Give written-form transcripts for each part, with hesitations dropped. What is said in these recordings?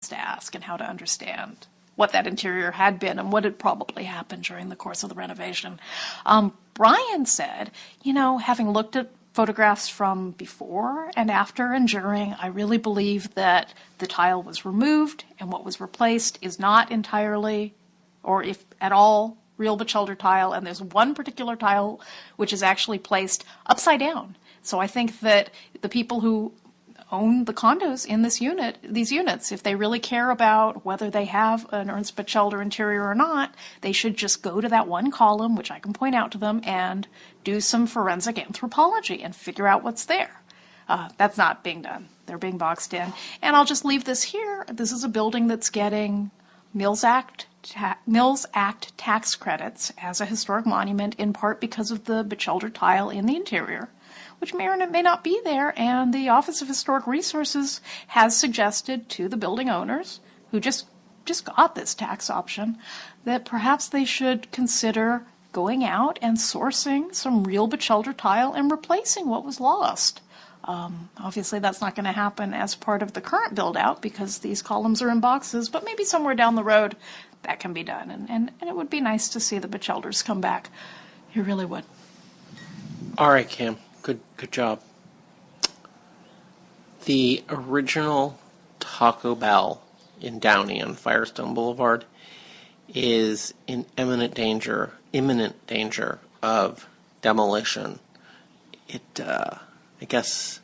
to ask and how to understand what that interior had been and what had probably happened during the course of the renovation. Brian said, having looked at photographs from before and after and during, I really believe that the tile was removed and what was replaced is not entirely, or if at all, real Batchelder tile, and there's one particular tile which is actually placed upside down. So I think that the people who own the condos in these units, if they really care about whether they have an Ernst Batchelder interior or not, they should just go to that one column, which I can point out to them, and do some forensic anthropology and figure out what's there. That's not being done. They're being boxed in. And I'll just leave this here. This is a building that's getting Mills Act tax credits as a historic monument, in part because of the Batchelder tile in the interior, which may or may not be there, and the Office of Historic Resources has suggested to the building owners, who just got this tax option, that perhaps they should consider going out and sourcing some real Batchelder tile and replacing what was lost. Obviously, that's not going to happen as part of the current build-out because these columns are in boxes, but maybe somewhere down the road that can be done, and it would be nice to see the Batchelders come back. It really would. All right, Cam. Good job. The original Taco Bell in Downey on Firestone Boulevard is in imminent danger of demolition. I guess,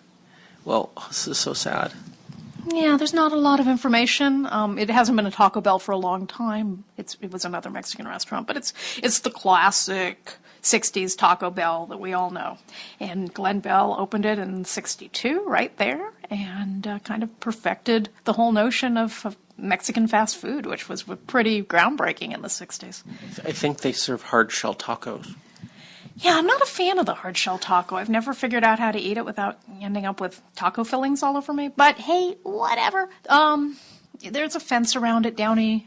well, this is so sad. Yeah, there's not a lot of information. It hasn't been a Taco Bell for a long time. It was another Mexican restaurant, but it's the classic 60s Taco Bell that we all know. And Glenn Bell opened it in 62, right there, and kind of perfected the whole notion of Mexican fast food, which was pretty groundbreaking in the 60s. I think they serve hard-shell tacos. Yeah, I'm not a fan of the hard-shell taco. I've never figured out how to eat it without ending up with taco fillings all over me. But hey, whatever. There's a fence around it. Downey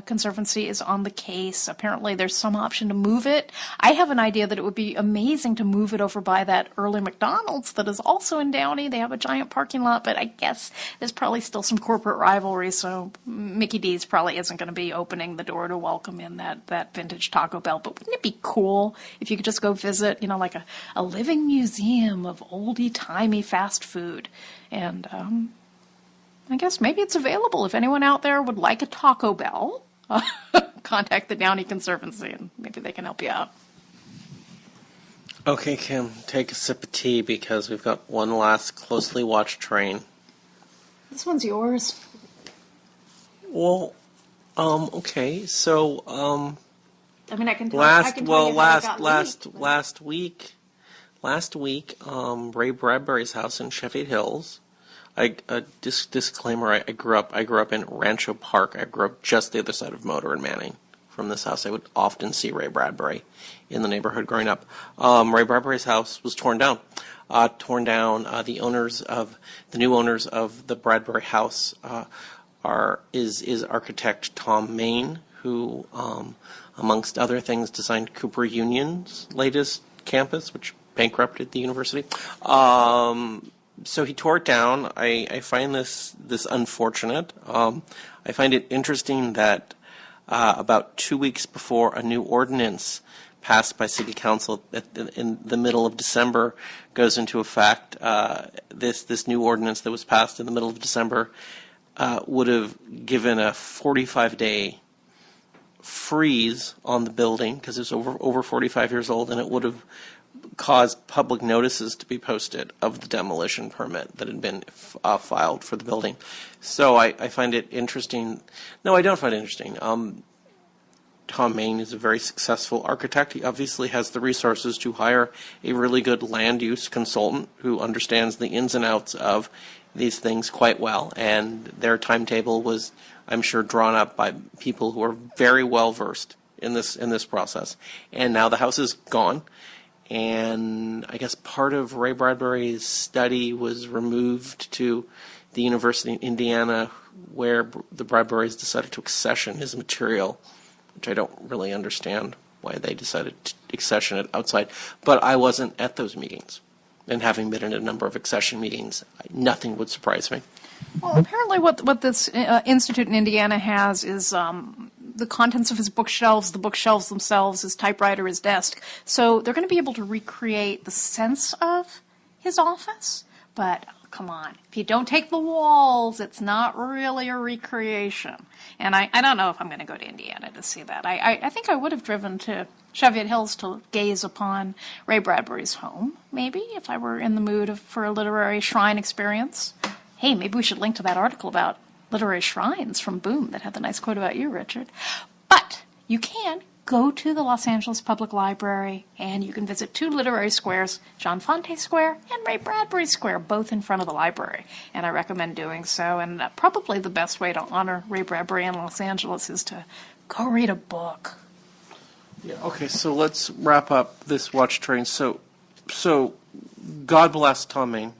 Conservancy is on the case. Apparently there's some option to move it. I have an idea that it would be amazing to move it over by that early McDonald's that is also in Downey. They have a giant parking lot, but I guess there's probably still some corporate rivalry, so Mickey D's probably isn't going to be opening the door to welcome in that vintage Taco Bell. But wouldn't it be cool if you could just go visit, like a living museum of oldie-timey fast food? And I guess maybe it's available. If anyone out there would like a Taco Bell, contact the Downey Conservancy and maybe they can help you out. Okay, Kim, take a sip of tea because we've got one last closely watched train. This one's yours. Well, okay, so, I mean, I can tell last week, Ray Bradbury's house in Sheffield Hills. Disclaimer, I grew up in Rancho Park. I grew up just the other side of Motor and Manning. From this house, I would often see Ray Bradbury in the neighborhood growing up. Ray Bradbury's house was torn down. The new owners of the Bradbury house is architect Tom Main, who, amongst other things, designed Cooper Union's latest campus, which bankrupted the university. So he tore it down. I find this unfortunate. I find it interesting that about 2 weeks before a new ordinance passed by City Council in the middle of December goes into effect, this new ordinance that was passed in the middle of December would have given a 45-day freeze on the building because it's over 45 years old, and it would have caused public notices to be posted of the demolition permit that had been filed for the building. So I find it interesting. No, I don't find it interesting. Tom Main is a very successful architect. He obviously has the resources to hire a really good land use consultant who understands the ins and outs of these things quite well. And their timetable was, I'm sure, drawn up by people who are very well versed in this process. And now the house is gone. And I guess part of Ray Bradbury's study was removed to the University of Indiana, where the Bradburys decided to accession his material, which I don't really understand why they decided to accession it outside. But I wasn't at those meetings. And having been in a number of accession meetings, nothing would surprise me. Well, apparently what this institute in Indiana has is the contents of his bookshelves, the bookshelves themselves, his typewriter, his desk. So they're going to be able to recreate the sense of his office. But come on, if you don't take the walls, it's not really a recreation. And I don't know if I'm going to go to Indiana to see that. I think I would have driven to Cheviot Hills to gaze upon Ray Bradbury's home, maybe, if I were in the mood for a literary shrine experience. Hey, maybe we should link to that article about literary shrines from Boom that had the nice quote about you, Richard. But you can go to the Los Angeles Public Library and you can visit two literary squares, John Fonte Square and Ray Bradbury Square, both in front of the library. And I recommend doing so. And probably the best way to honor Ray Bradbury in Los Angeles is to go read a book. Yeah, okay, so let's wrap up this watch train. So God bless Tom Main.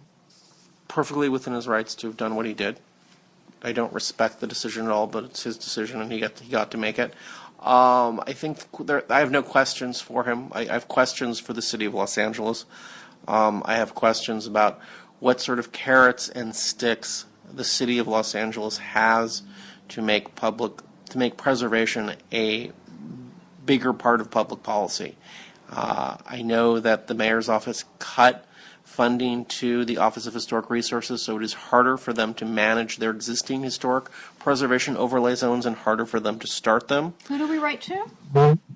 Perfectly within his rights to have done what he did. I don't respect the decision at all, but it's his decision, and he got to make it. I think I have no questions for him. I have questions for the city of Los Angeles. I have questions about what sort of carrots and sticks the city of Los Angeles has to make preservation a bigger part of public policy. I know that the mayor's office cut funding to the Office of Historic Resources, so it is harder for them to manage their existing historic preservation overlay zones and harder for them to start them. Who do we write to?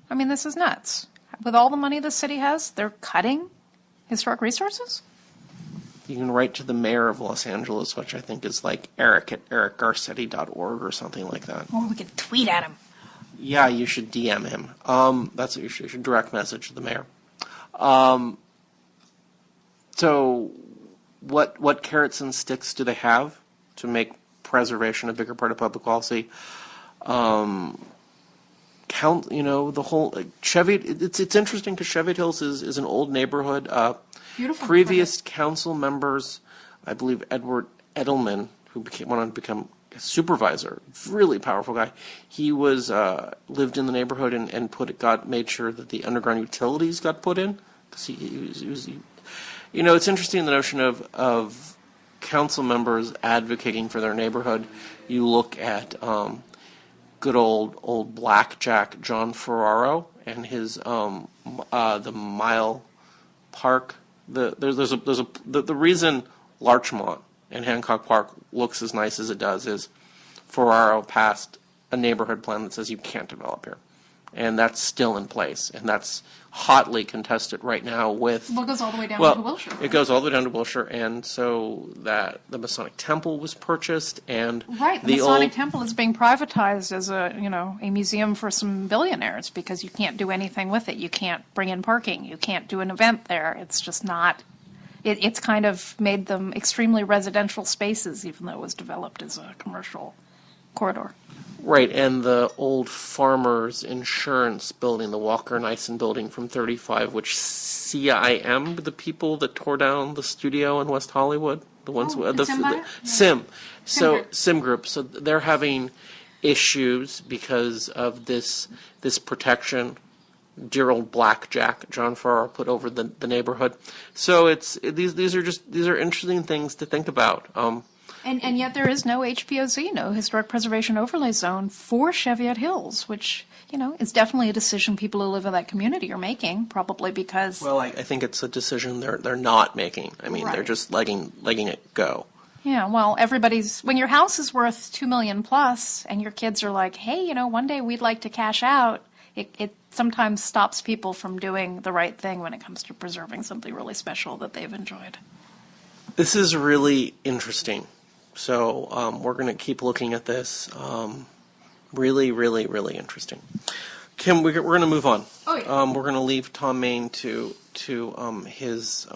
I mean, this is nuts. With all the money the city has, they're cutting historic resources? You can write to the mayor of Los Angeles, which I think is like Eric at ericgarcetti.org or something like that. Or we could tweet at him. Yeah, you should DM him. That's what you should. You should direct message the mayor. So what carrots and sticks do they have to make preservation a bigger part of public policy? The whole Cheviot. It's interesting because Cheviot Hills is an old neighborhood. Beautiful. Previous council members, I believe Edward Edelman, who went on to become a supervisor, really powerful guy. He was lived in the neighborhood and made sure that the underground utilities got put in because he was. It's interesting, the notion of council members advocating for their neighborhood. You look at good old blackjack John Ferraro and his the Mile Park. The reason Larchmont and Hancock Park looks as nice as it does is Ferraro passed a neighborhood plan that says you can't develop here. And that's still in place, and that's hotly contested right now with... Well, it goes all the way down to Wilshire. It goes all the way down to Wilshire, and so that the Masonic Temple was purchased, and... Right, the Masonic Temple is being privatized as a museum for some billionaires because you can't do anything with it. You can't bring in parking. You can't do an event there. It's just not... It's kind of made them extremely residential spaces, even though it was developed as a commercial corridor. Right, and the old Farmers Insurance building, the Walker Nyson building from 35, which CIM, the people that tore down the studio in West Hollywood, the ones Sim Group. So they're having issues because of this protection. Dear old blackjack John Farrar put over the neighborhood. So these are interesting things to think about. And yet there is no HPOZ, no Historic Preservation Overlay Zone for Cheviot Hills, which, is definitely a decision people who live in that community are making, probably because... Well, I think it's a decision they're not making. I mean, They're just letting it go. Yeah, well, when your house is worth $2 million plus and your kids are like, hey, one day we'd like to cash out, it sometimes stops people from doing the right thing when it comes to preserving something really special that they've enjoyed. This is really interesting. So we're going to keep looking at this. Really, really, really interesting. Kim, we're going to move on. Oh, yeah. We're going to leave Tom Main to his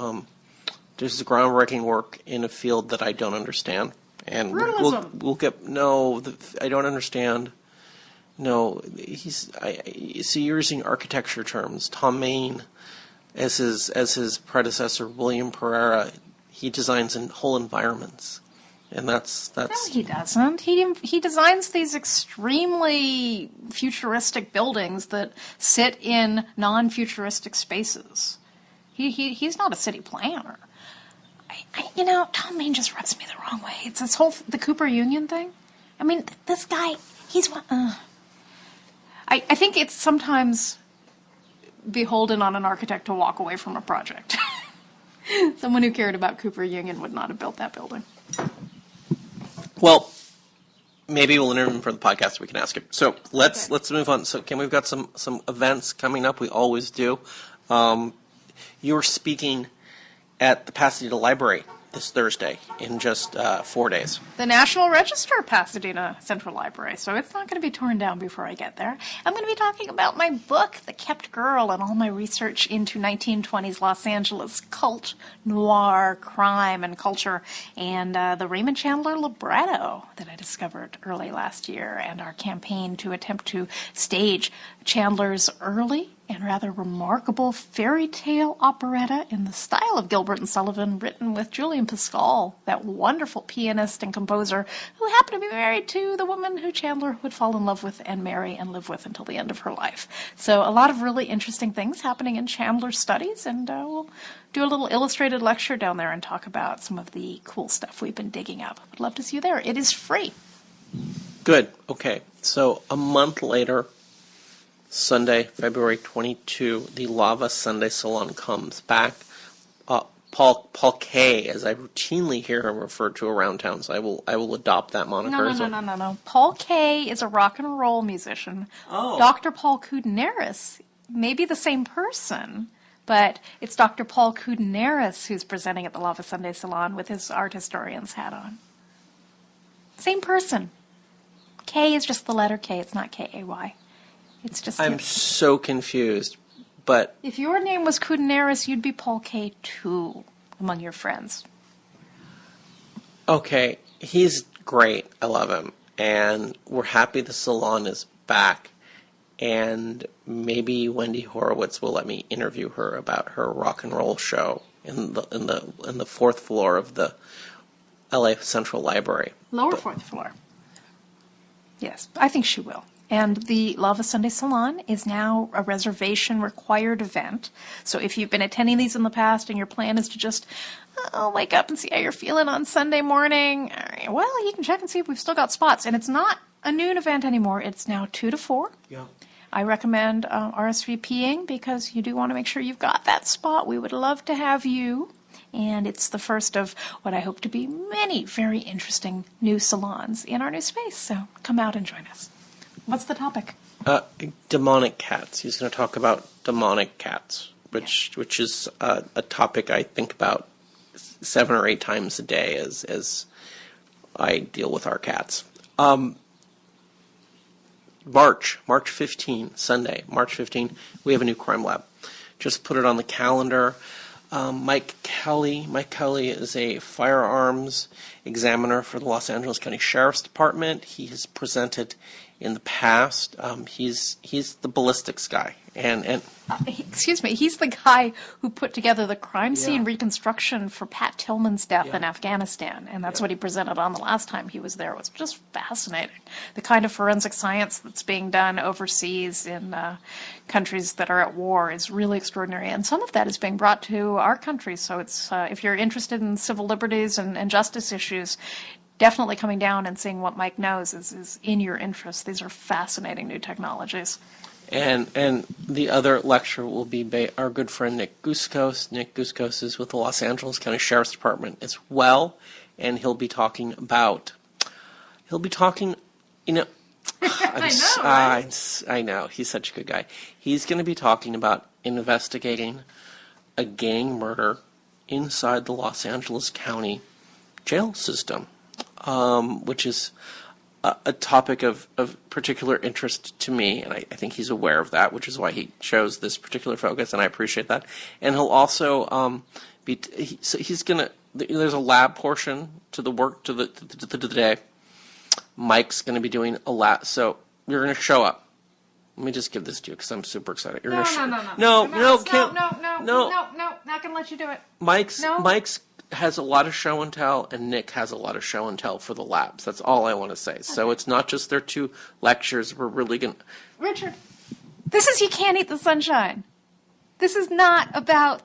groundbreaking work in a field that I don't understand. And we'll get I don't understand. No, you're using architecture terms. Tom Main, as his predecessor William Pereira, he designs in whole environments. And that's. No, he doesn't. He designs these extremely futuristic buildings that sit in non-futuristic spaces. He's not a city planner. Tom Main just rubs me the wrong way. It's this whole, the Cooper Union thing. I mean, this guy, he's one, I think it's sometimes beholden on an architect to walk away from a project. Someone who cared about Cooper Union would not have built that building. Well, maybe we'll interview him for the podcast. We can ask him. So let's move on. So we've got some events coming up. We always do. You're speaking at the Pasadena Library this Thursday in just 4 days. The National Register, Pasadena Central Library, so it's not going to be torn down before I get there. I'm going to be talking about my book, The Kept Girl, and all my research into 1920s Los Angeles cult, noir, crime, and culture, and the Raymond Chandler libretto that I discovered early last year, and our campaign to attempt to stage Chandler's early and rather remarkable fairy tale operetta in the style of Gilbert and Sullivan, written with Julian Pascal, that wonderful pianist and composer who happened to be married to the woman who Chandler would fall in love with and marry and live with until the end of her life. So a lot of really interesting things happening in Chandler's studies, and we'll do a little illustrated lecture down there and talk about some of the cool stuff we've been digging up. I'd love to see you there. It is free. Good. Okay. So a month later, Sunday, February 22, the Lava Sunday Salon comes back. Paul K, as I routinely hear him referred to around town, so I will adopt that moniker. No. Paul K is a rock and roll musician. Oh. Dr. Paul Koudeneris may be the same person, but it's Dr. Paul Koudeneris who's presenting at the Lava Sunday Salon with his art historian's hat on. Same person. K is just the letter K. It's not K-A-Y. It's just. I'm so confused, but if your name was Koudeneris, you'd be Paul K too among your friends. Okay, he's great. I love him, and we're happy the salon is back. And maybe Wendy Horowitz will let me interview her about her rock and roll show in the fourth floor of the LA Central Library. Fourth floor. Yes, I think she will. And the Lava Sunday Salon is now a reservation-required event. So if you've been attending these in the past and your plan is to just wake up and see how you're feeling on Sunday morning, well, you can check and see if we've still got spots. And it's not a noon event anymore. It's now 2 to 4. Yeah. I recommend RSVPing because you do want to make sure you've got that spot. We would love to have you. And it's the first of what I hope to be many very interesting new salons in our new space. So come out and join us. What's the topic? Demonic cats. He's going to talk about demonic cats, which is a topic I think about 7 or 8 times a day as I deal with our cats. March 15, Sunday, March 15, we have a new crime lab. Just put it on the calendar. Mike Kelly is a firearms examiner for the Los Angeles County Sheriff's Department. He has presented in the past. He's the ballistics guy, and excuse me, he's the guy who put together the crime scene reconstruction for Pat Tillman's death in Afghanistan, and that's what he presented on the last time he was there. It was just fascinating. The kind of forensic science that's being done overseas in countries that are at war is really extraordinary, and some of that is being brought to our country. So it's if you're interested in civil liberties and justice issues, definitely coming down and seeing what Mike knows is in your interest. These are fascinating new technologies. And the other lecture will be by our good friend Nick Guskos. Nick Guskos is with the Los Angeles County Sheriff's Department as well, and he'll be talking, you know, I know, he's such a good guy. He's going to be talking about investigating a gang murder inside the Los Angeles County jail system, which is a topic of particular interest to me, and I think he's aware of that, which is why he chose this particular focus, and I appreciate that. And he'll also he's gonna. There's a lab portion to the work to the day. Mike's going to be doing a lab, so you're going to show up. Let me just give this to you because I'm super excited. You're No, not going to let you do it. Mike's has a lot of show and tell, and Nick has a lot of show and tell for the labs. That's all I want to say. Okay. So it's not just their 2 lectures. We're really going to... Richard, this is You Can't Eat the Sunshine. This is not about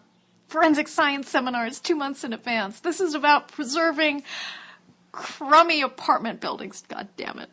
forensic science seminars 2 months in advance. This is about preserving crummy apartment buildings. God damn it.